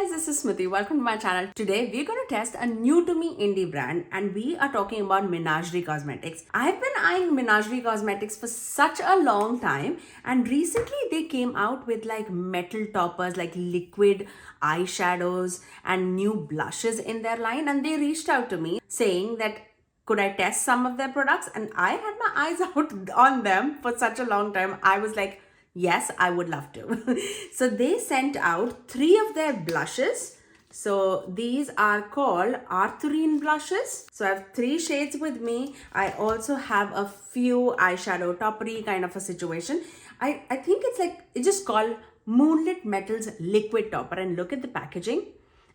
guys, this is Smithy. Welcome to my channel. Today we're going to test a new to me indie brand and we are talking about Menagerie Cosmetics. I've been eyeing Menagerie Cosmetics for such a long time and recently they came out with like metal toppers, like liquid eyeshadows and new blushes in their line, and they reached out to me saying that could I test some of their products, and I had my eyes out on them for such a long time. I was like, yes, I would love to. So they sent out 3 of their blushes. So these are called Arthurine blushes. So I have 3 shades with me. I also have a few eyeshadow toppery kind of a situation. I think it's just called Moonlit Metals Liquid Topper, and look at the packaging.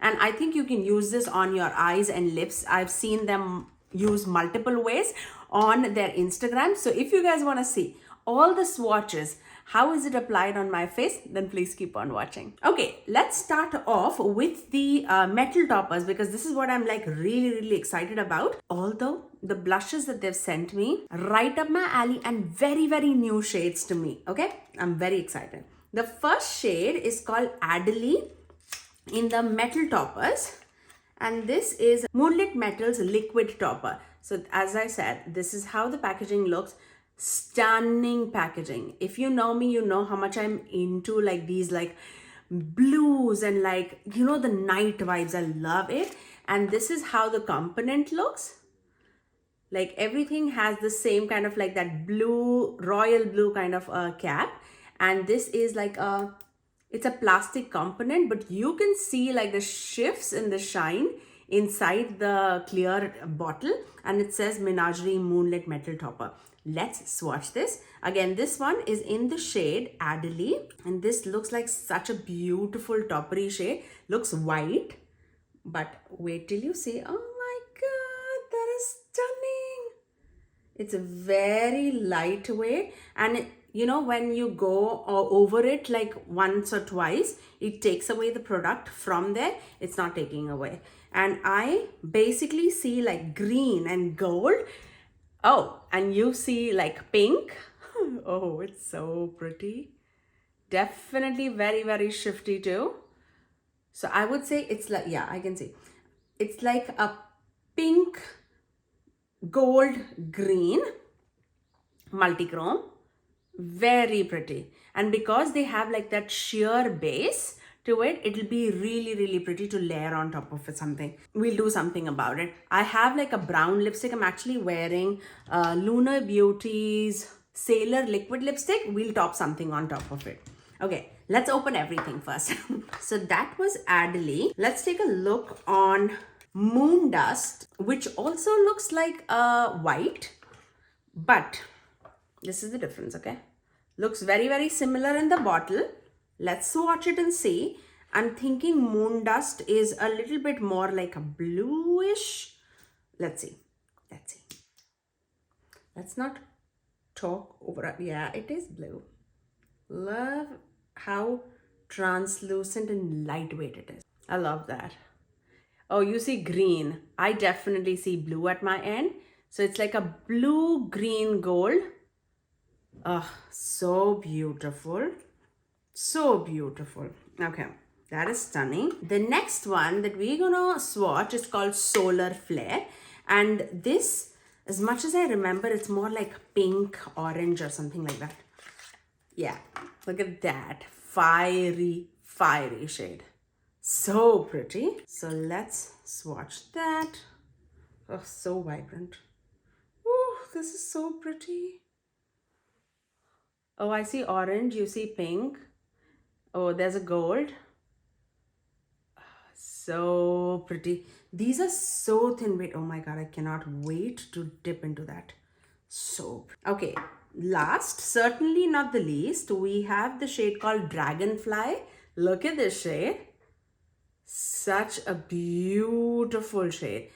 And I think you can use this on your eyes and lips. I've seen them use multiple ways on their Instagram. So if you guys want to see all the swatches, how is it applied on my face, then please keep on watching. Okay, let's start off with the metal toppers, because this is what I'm like really excited about. Although the blushes that they've sent me, right up my alley and very new shades to me. Okay, I'm very excited. The first shade is called Adelie in the metal toppers, and this is Moonlit Metals Liquid Topper. So as I said, this is how the packaging looks. Stunning packaging. If you know me, you know how much I'm into like these like blues and like, you know, the night vibes. I love it. And this is how the component looks. Like everything has the same kind of like that blue, royal blue kind of cap. And this is like it's a plastic component, but you can see like the shifts in the shine inside the clear bottle, and it says Menagerie Moonlit Metal Topper. Let's swatch this. Again, this one is in the shade Adelie, and this looks like such a beautiful toppery shade. Looks white, but wait till you see. Oh my god, that is stunning. It's very lightweight, and you know, when you go over it like once or twice, it takes away the product from there. It's not taking away. And I basically see like green and gold. Oh, and you see like pink. Oh, it's so pretty. Definitely very shifty too. So I would say it's like, yeah, I can see. It's like a pink, gold, green, multichrome. Very pretty. And because they have like that sheer base to it, it'll be really pretty to layer on top of it something. We'll do something about it. I have like a brown lipstick. I'm actually wearing Lunar Beauty's Sailor liquid lipstick. We'll top something on top of it. Okay, let's open everything first. So that was Adelie. Let's take a look on Moon Dust, which also looks like white, but this is the difference, okay? Looks very similar in the bottle. Let's swatch it and see. I'm thinking Moon Dust is a little bit more like a bluish. Let's see. Let's not talk over it. Yeah, it is blue. Love how translucent and lightweight it is. I love that. Oh, you see green. I definitely see blue at my end. So it's like a blue, green, gold. Oh, so beautiful. So beautiful. Okay, that is stunning. The next one that we're gonna swatch is called Solar Flare. And this, as much as I remember, it's more like pink, orange or something like that. Yeah, look at that. Fiery shade. So pretty. So let's swatch that. Oh, so vibrant. Oh, this is so pretty. Oh, I see orange, you see pink. Oh, there's a gold. So pretty. These are so thin weight. Oh my god, I cannot wait to dip into that. So pretty. Okay, last, certainly not the least, we have the shade called Dragonfly. Look at this shade. Such a beautiful shade.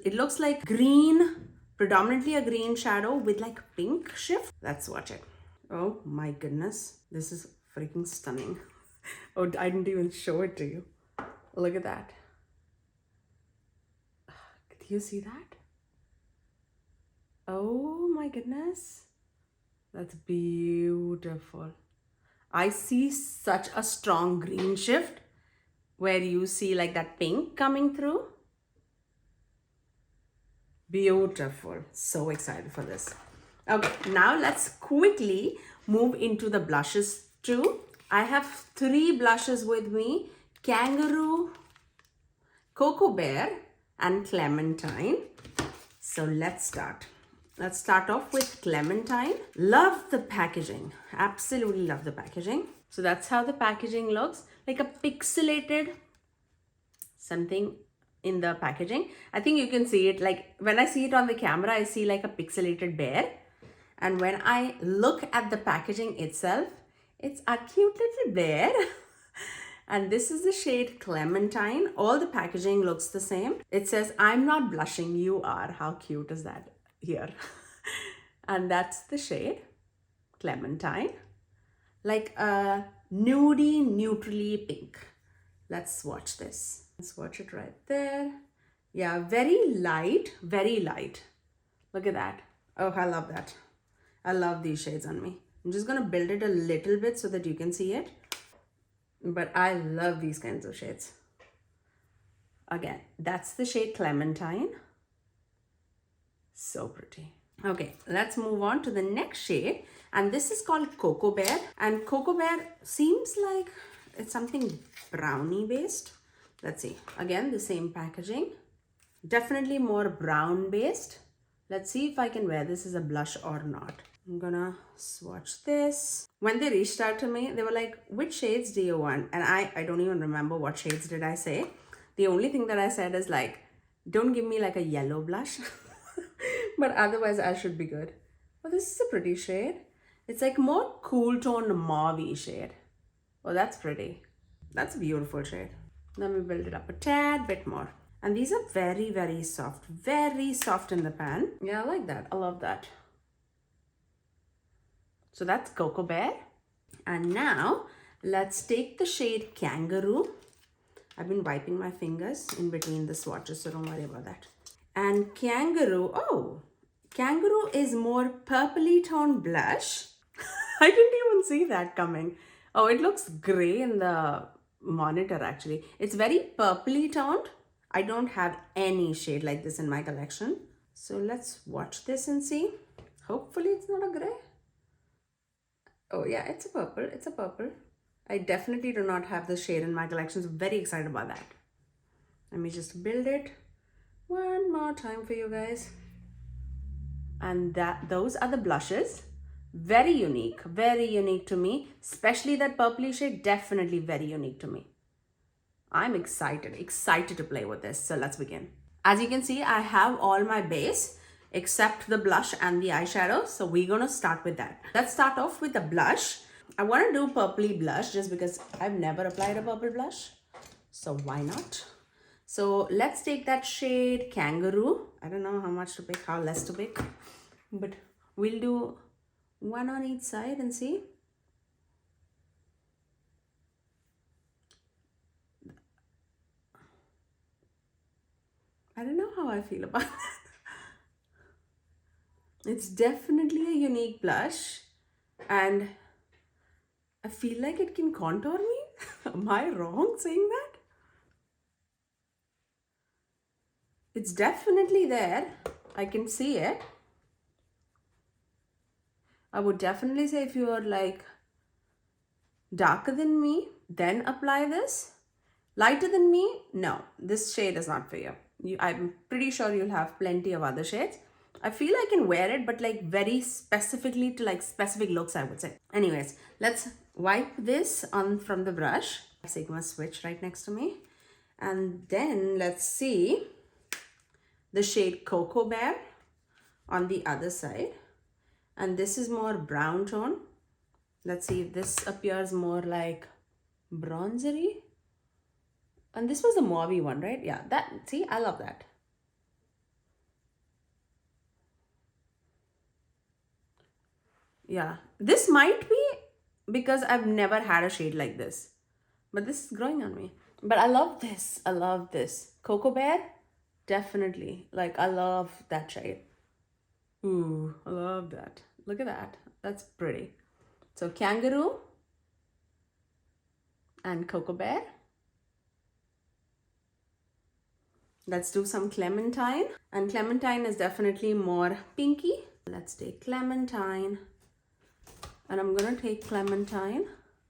It looks like green, predominantly a green shadow with like pink shift. Let's watch it. Oh my goodness, this is freaking stunning. Oh, I didn't even show it to you. Look at that. Do you see that? Oh my goodness. That's beautiful. I see such a strong green shift. where you see like that pink coming through. Beautiful. So excited for this. Okay, now let's quickly move into the blushes too. I have 3 blushes with me: Kangaroo, Cocoa Bear, and Clementine. So let's start. Let's start off with Clementine. Love the packaging. Absolutely love the packaging. So that's how the packaging looks, like a pixelated something in the packaging. I think you can see it, like when I see it on the camera, I see like a pixelated bear. And when I look at the packaging itself, it's a cute little bear. And this is the shade Clementine. All the packaging looks the same. It says, "I'm not blushing, you are." How cute is that here? And that's the shade Clementine. Like a nudie, neutrally pink. Let's swatch this. Let's watch it right there. Yeah, very light, very light. Look at that. Oh, I love that. I love these shades on me. I'm just gonna build it a little bit so that you can see it. But I love these kinds of shades. Again, that's the shade Clementine. So pretty. Okay, let's move on to the next shade. And this is called Cocoa Bear. And Cocoa Bear seems like it's something brownie based. Let's see. Again, the same packaging. Definitely more brown based. Let's see if I can wear this as a blush or not. I'm gonna swatch this. When they reached out to me, they were like, "Which shades do you want?" And I don't even remember what shades did I say. The only thing that I said is like, "Don't give me like a yellow blush." But otherwise I should be good. Oh, this is a pretty shade. It's like more cool toned mauve shade. Oh, that's pretty. That's a beautiful shade. Let me build it up a tad bit more. And these are very, very soft in the pan. Yeah, I like that. I love that. So that's Cocoa Bear. And now let's take the shade Kangaroo. I've been wiping my fingers in between the swatches, so don't worry about that. And Kangaroo is more purpley toned blush. I didn't even see that coming. Oh, it looks gray in the monitor actually. It's very purpley toned. I don't have any shade like this in my collection. So let's watch this and see. Hopefully it's not a gray. Oh yeah, it's a purple. It's a purple. I definitely do not have this shade in my collection. So very excited about that. Let me just build it one more time for you guys. And those are the blushes. Very unique to me. Especially that purpley shade, definitely very unique to me. I'm excited to play with this. So let's begin. As you can see, I have all my base except the blush and the eyeshadow. So we're gonna start with that. Let's start off with the blush. I wanna do purpley blush just because I've never applied a purple blush. So why not? So let's take that shade Kangaroo. I don't know how much to pick, how less to pick, but we'll do one on each side and see. I don't know how I feel about that. It's definitely a unique blush and I feel like it can contour me. Am I wrong saying that? It's definitely there. I can see it. I would definitely say if you are like darker than me, then apply this. Lighter than me, no, this shade is not for you. I'm pretty sure you'll have plenty of other shades. I feel I can wear it, but like very specifically to like specific looks, I would say. Anyways, let's wipe this on from the brush. Sigma switch right next to me. And then let's see the shade Cocoa Bear on the other side. And this is more brown tone. Let's see if this appears more like bronzery. And this was the mauve one, right? Yeah, that, see, I love that. Yeah, this might be because I've never had a shade like this, but this is growing on me. But I love this. I love this. Cocoa Bear, definitely. Like, I love that shade. Ooh, I love that. Look at that. That's pretty. So Kangaroo and Cocoa Bear. Let's do some Clementine. And Clementine is definitely more pinky. Let's take Clementine. And I'm gonna take Clementine.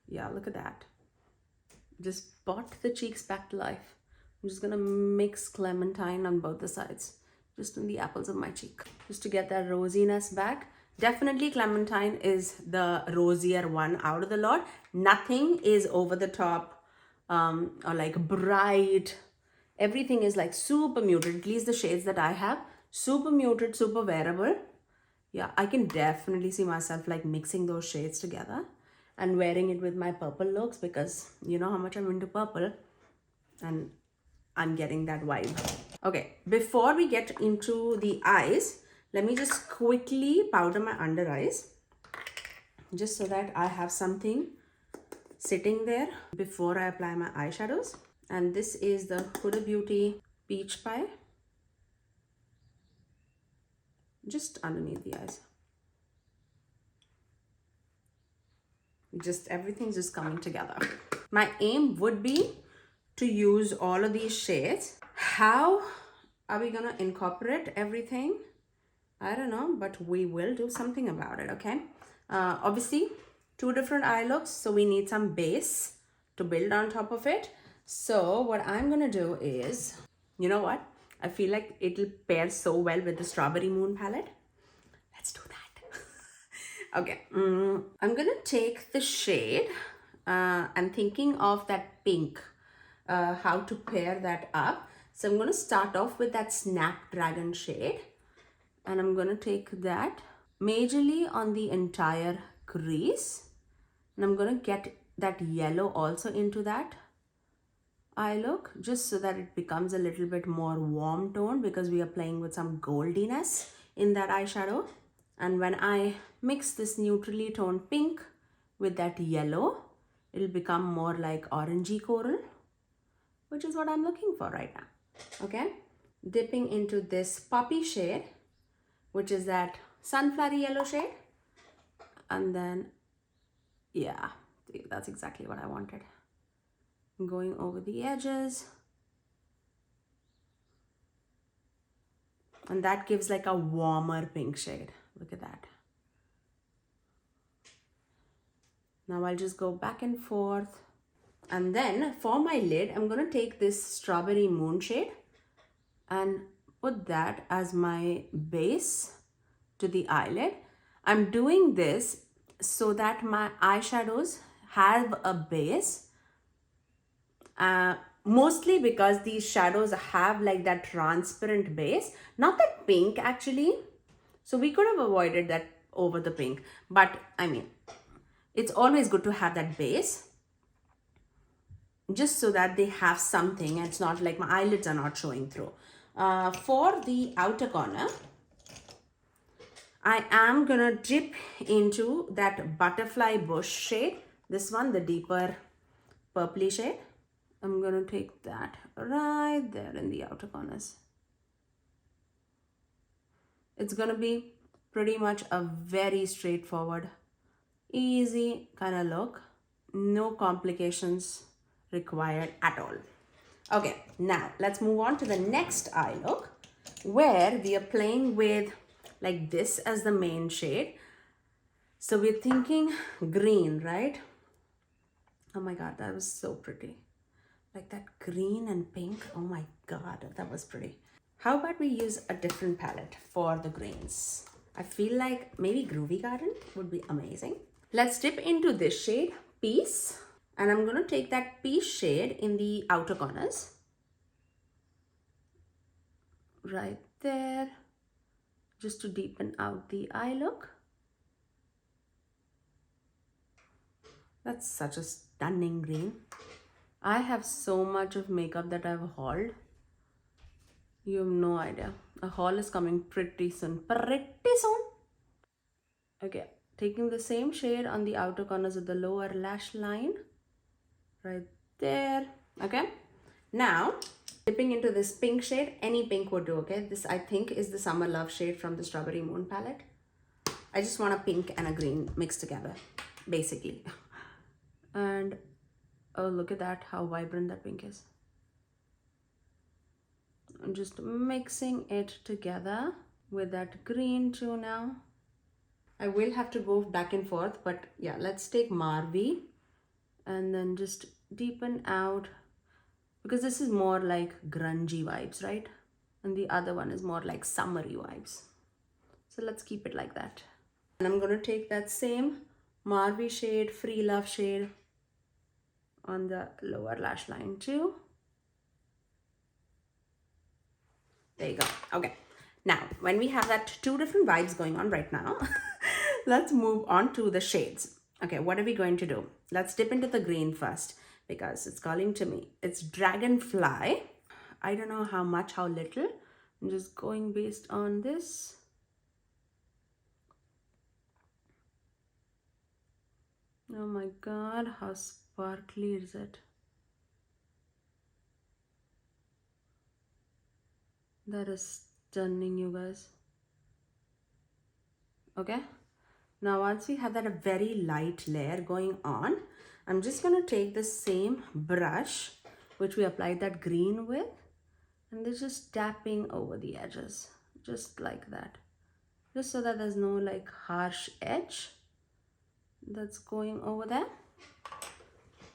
Yeah, look at that. Just brought the cheeks back to life. I'm just gonna mix Clementine on both the sides, just in the apples of my cheek, just to get that rosiness back. Definitely Clementine is the rosier one out of the lot. Nothing is over the top or like bright. Everything is like super muted, at least the shades that I have. Super muted, super wearable. Yeah, I can definitely see myself like mixing those shades together and wearing it with my purple looks, because you know how much I'm into purple and I'm getting that vibe. Okay, before we get into the eyes, let me just quickly powder my under eyes, just so that I have something sitting there before I apply my eyeshadows. And this is the Huda Beauty Peach Pie, just underneath the eyes. Just everything's just coming together. My aim would be to use all of these shades. How are we gonna incorporate everything? I don't know, but we will do something about it, okay? Obviously, two different eye looks, so we need some base to build on top of it. So what I'm gonna do is, you know what? I feel like it'll pair so well with the Strawberry Moon palette. Let's do that. Okay, I'm gonna take the shade. I'm thinking of that pink, how to pair that up. So I'm gonna start off with that Snapdragon shade, and I'm gonna take that majorly on the entire crease, and I'm gonna get that yellow also into that eye look, just so that it becomes a little bit more warm tone, because we are playing with some goldiness in that eyeshadow. And when I mix this neutrally toned pink with that yellow, it'll become more like orangey coral, which is what I'm looking for right now. Okay, dipping into this poppy shade, which is that sunflower yellow shade. And then, yeah, that's exactly what I wanted. Going over the edges. And that gives like a warmer pink shade. Look at that. Now I'll just go back and forth. And then for my lid, I'm going to take this Strawberry Moon shade and put that as my base to the eyelid. I'm doing this so that my eyeshadows have a base. Mostly because these shadows have like that transparent base, not that pink actually. So we could have avoided that over the pink. But I mean, it's always good to have that base, just so that they have something. It's not like my eyelids are not showing through. For the outer corner, I am gonna dip into that Butterfly Bush shade. This one, the deeper purpley shade. I'm gonna take that right there in the outer corners. It's gonna be pretty much a very straightforward, easy kind of look. No complications required at all. Okay, now let's move on to the next eye look, where we are playing with like this as the main shade. So we're thinking green, right? Oh my god, that was so pretty. Like that green and pink. Oh my god, that was pretty. How about we use a different palette for the greens? I feel like maybe Groovy Garden would be amazing. Let's dip into this shade, Peace. And I'm going to take that Peace shade in the outer corners. Right there. Just to deepen out the eye look. That's such a stunning green. I have so much of makeup that I've hauled. You have no idea. A haul is coming pretty soon. Pretty soon. Okay, taking the same shade on the outer corners of the lower lash line. Right there. Okay. Now, dipping into this pink shade. Any pink would do, okay? This, I think, is the Summer Love shade from the Strawberry Moon palette. I just want a pink and a green mixed together, basically. And, oh, look at that, how vibrant that pink is. I'm just mixing it together with that green too now. I will have to go back and forth, but yeah, let's take Marvi and then just deepen out, because this is more like grungy vibes, right? And the other one is more like summery vibes. So let's keep it like that. And I'm going to take that same Marvi shade, Free Love shade on the lower lash line too. There you go. Okay. Now, when we have that two different vibes going on right now, let's move on to the shades. Okay, what are we going to do? Let's dip into the green first because it's calling to me. It's Dragonfly. I don't know how much, how little. I'm just going based on this. Oh my God, how sparkly is it? That is stunning, you guys. Okay. Now, once we have that a very light layer going on, I'm just going to take the same brush, which we applied that green with, and they're just tapping over the edges, just like that. Just so that there's no like harsh edge that's going over there.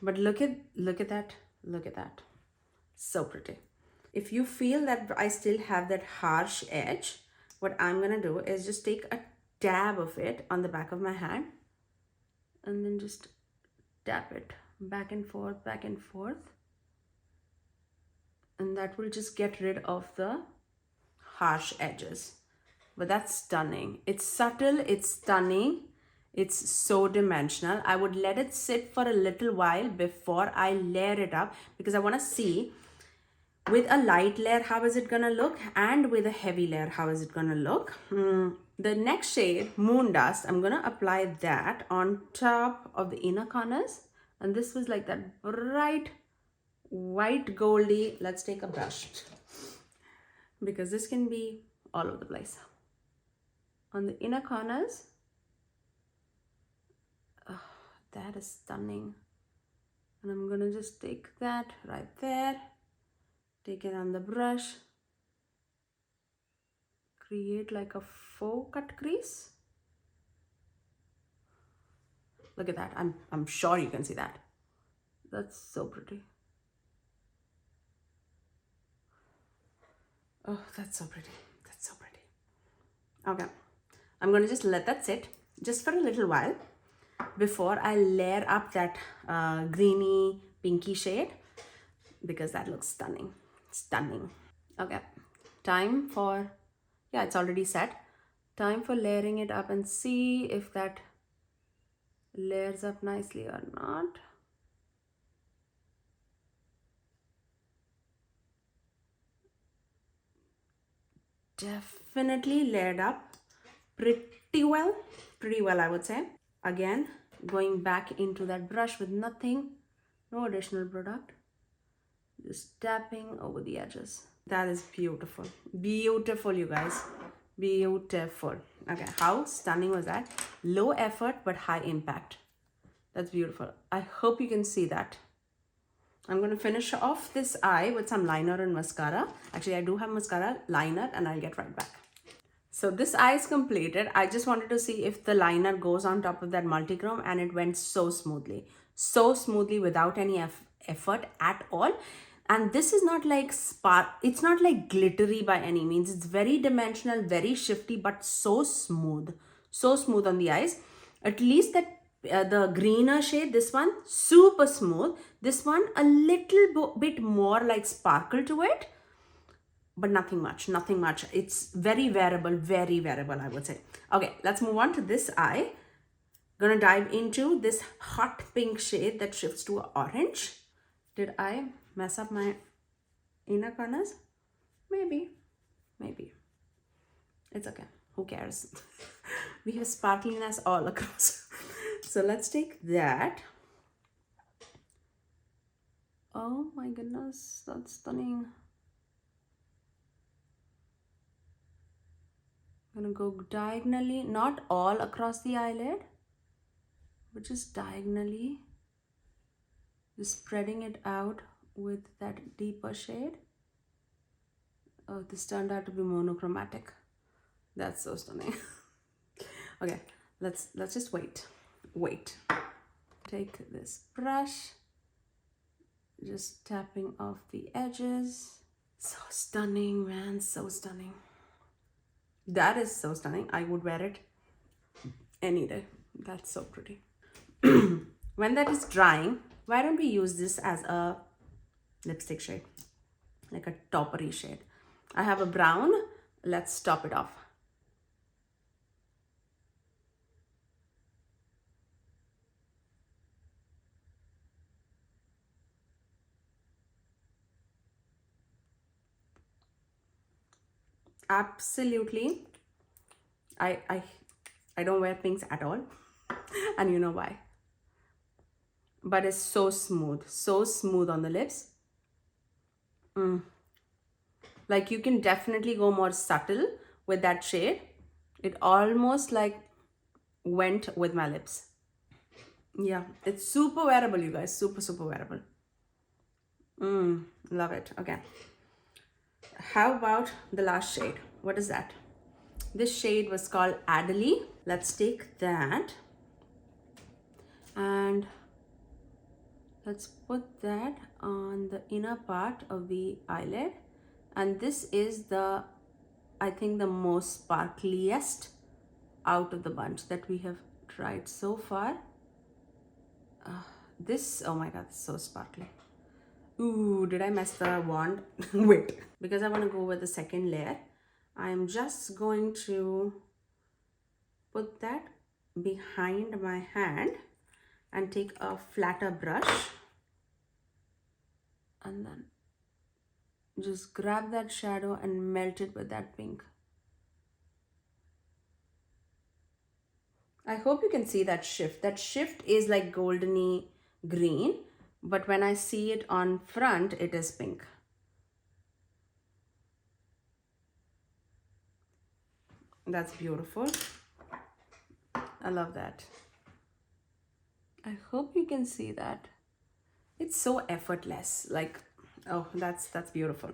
But look at that. Look at that. So pretty. If you feel that I still have that harsh edge, what I'm going to do is just take a dab of it on the back of my hand and then just tap it back and forth, back and forth. And that will just get rid of the harsh edges. But that's stunning. It's subtle, it's stunning. It's so dimensional. I would let it sit for a little while before I layer it up because I want to see with a light layer how is it gonna look, and with a heavy layer how is it gonna look. The next shade, Moon Dust, I'm gonna apply that on top of the inner corners, and this was like that bright white goldy. Let's take a brush because this can be all over the place. On the inner corners, oh, that is stunning. And I'm gonna just take that right there, take it on the brush, create like a faux cut crease. Look at that. I'm sure you can see that. That's so pretty. Oh, that's so pretty. That's so pretty. Okay. I'm going to just let that sit just for a little while before I layer up that greeny pinky shade because that looks stunning. Stunning. Okay. Time for, yeah, it's already set. Time for layering it up and see if that layers up nicely or not. Definitely layered up pretty well I would say. Again, going back into that brush with nothing, no additional product, just tapping over the edges. That is beautiful. Beautiful, you guys. Beautiful. Okay, how stunning was that? Low effort but high impact. That's beautiful. I hope you can see that. I'm going to finish off this eye with some liner and mascara. Actually, I do have mascara, liner, and I'll get right back. So this eye is completed. I just wanted to see if the liner goes on top of that multichrome, and it went so smoothly. So smoothly without any effort at all. And this is not like it's not like glittery by any means. It's very dimensional, very shifty, but so smooth. So smooth on the eyes. At least that the greener shade, this one, super smooth. This one, a little bit more like sparkle to it, but nothing much. It's very wearable, I would say. Okay, let's move on to this eye. Gonna dive into this hot pink shade that shifts to orange. Did I mess up my inner corners? Maybe. It's okay. Who cares? We have sparkliness all across. So let's take that. Oh my goodness, that's stunning. I'm gonna go diagonally, not all across the eyelid, but just diagonally, just spreading it out with that deeper shade. Oh, this turned out to be monochromatic. That's so stunning. Okay, let's just wait. Take this brush, just tapping off the edges. So stunning, man, so stunning. That is so stunning. I would wear it any day. That's so pretty. When that is drying, why don't we use this as a lipstick shade, like a toppery shade? I have a brown. Let's top it off. Absolutely. I don't wear pinks at all. And you know why? But it's so smooth on the lips. Like you can definitely go more subtle with that shade. It almost like went with my lips. Yeah, it's super wearable, you guys. Super wearable. Love it. Okay. How about the last shade? What is that? This shade was called Adelie. Let's take that and let's put that on the inner part of the eyelid. And this is the, I think, the most sparkliest out of the bunch that we have tried so far. This, oh my god, so sparkly. Ooh, did I mess the wand? Wait, because I want to go with the second layer, I am just going to put that behind my hand and take a flatter brush and then just grab that shadow and melt it with that pink. I hope you can see that shift. That shift is like goldeny green, but when I see it on front, it is pink. That's beautiful. I love that. I hope you can see that. It's so effortless. Like, oh, that's beautiful.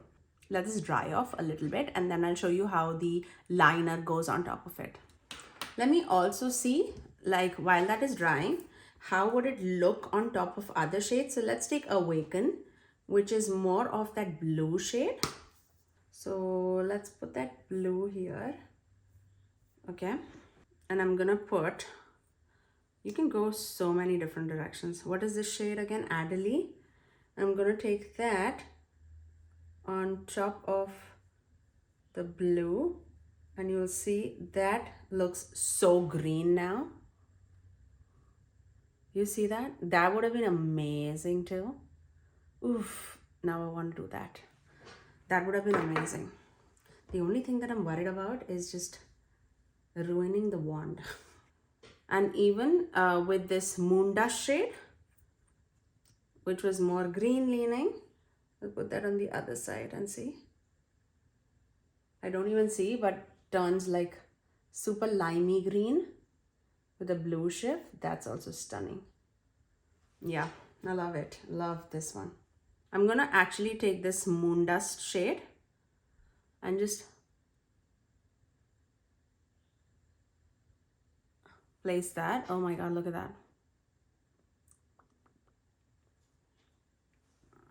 Let this dry off a little bit and then I'll show you how the liner goes on top of it. Let me also see, like, while that is drying, how would it look on top of other shades. So let's take Awaken, which is more of that blue shade. So let's put that blue here. Okay. And I'm gonna put, you can go so many different directions. What is this shade again? Adelie. I'm gonna take that on top of the blue and you'll see that looks so green now. You see that? That would have been amazing too. Oof, now I want to do that. That would have been amazing. The only thing that I'm worried about is just ruining the wand. And even with this Moon Dust shade, which was more green leaning, I'll put that on the other side and see. I don't even see, but turns like super limey green with a blue shift. That's also stunning. Yeah, I love it. Love this one. I'm gonna actually take this Moon Dust shade and just place that. Oh my god, look at that.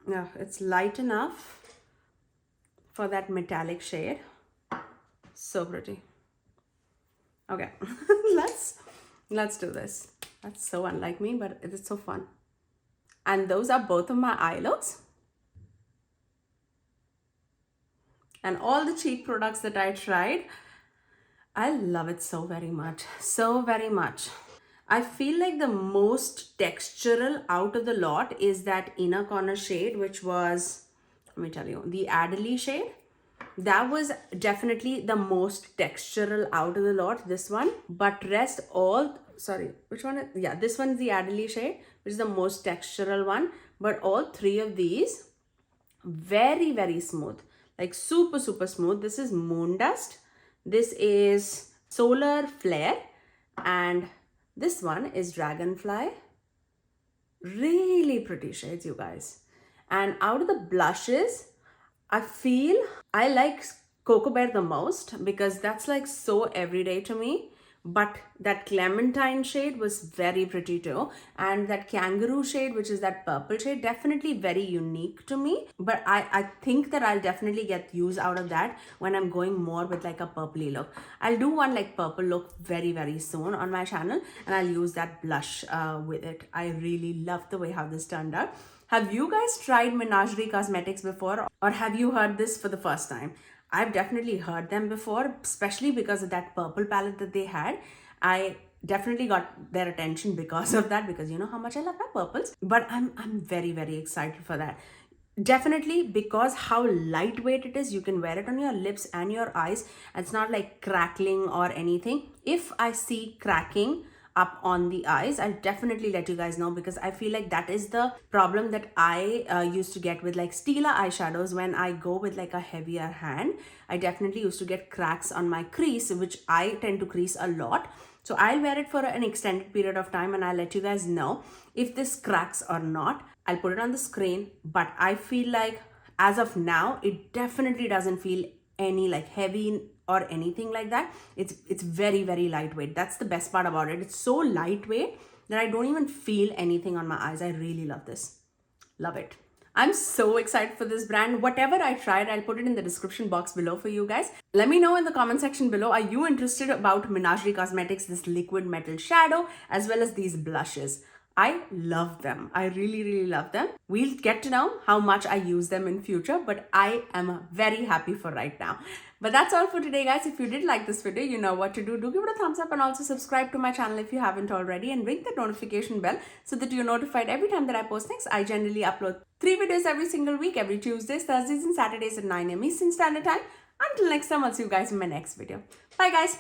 Yeah, it's light enough for that metallic shade. So pretty. Okay, let's do this. That's so unlike me, but it's so fun. And those are both of my eye looks. And all the cheap products that I tried, I love it so very much. So very much. I feel like the most textural out of the lot is that inner corner shade, which was, let me tell you, the Adelie shade. That was definitely the most textural out of the lot, this one. But rest all, sorry, which one? Yeah, this one is the Adelie shade, which is the most textural one. But all three of these, very smooth. Like super smooth. This is Moon Dust. This is Solar Flare. And this one is Dragonfly. Really pretty shades, you guys. And out of the blushes, I feel I like Cocoa Bear the most because that's like so everyday to me. But that Clementine shade was very pretty too. And that Kangaroo shade, which is that purple shade, definitely very unique to me. But I think that I'll definitely get use out of that when I'm going more with like a purpley look. I'll do one like purple look very, very soon on my channel. And I'll use that blush with it. I really love the way how this turned out. Have you guys tried Menagerie Cosmetics before, or have you heard this for the first time? I've definitely heard them before, especially because of that purple palette that they had. I definitely got their attention because of that, because you know how much I love my purples. But I'm very, very excited for that. Definitely because how lightweight it is, you can wear it on your lips and your eyes. It's not like crackling or anything. If I see cracking up on the eyes, I'll definitely let you guys know, because I feel like that is the problem that I used to get with like Stila eyeshadows. When I go with like a heavier hand, I definitely used to get cracks on my crease, which I tend to crease a lot. So I'll wear it for an extended period of time and I'll let you guys know if this cracks or not. I'll put it on the screen, but I feel like as of now, it definitely doesn't feel any like heavy or anything like that. It's very, very lightweight. That's the best part about it. It's so lightweight that I don't even feel anything on my eyes. I really love this. Love it. I'm so excited for this brand. Whatever I tried, I'll put it in the description box below for you guys. Let me know in the comment section below, are you interested about Menagerie Cosmetics, this liquid metal shadow, as well as these blushes? I love them. I really, really love them. We'll get to know how much I use them in future, but I am very happy for right now. But that's all for today, guys. If you did like this video, you know what to do. Do give it a thumbs up and also subscribe to my channel if you haven't already, and ring the notification bell so that you're notified every time that I post next. I generally upload 3 videos every single week, every Tuesdays, Thursdays, and Saturdays at 9 AM Eastern Standard Time. Until next time, I'll see you guys in my next video. Bye, guys.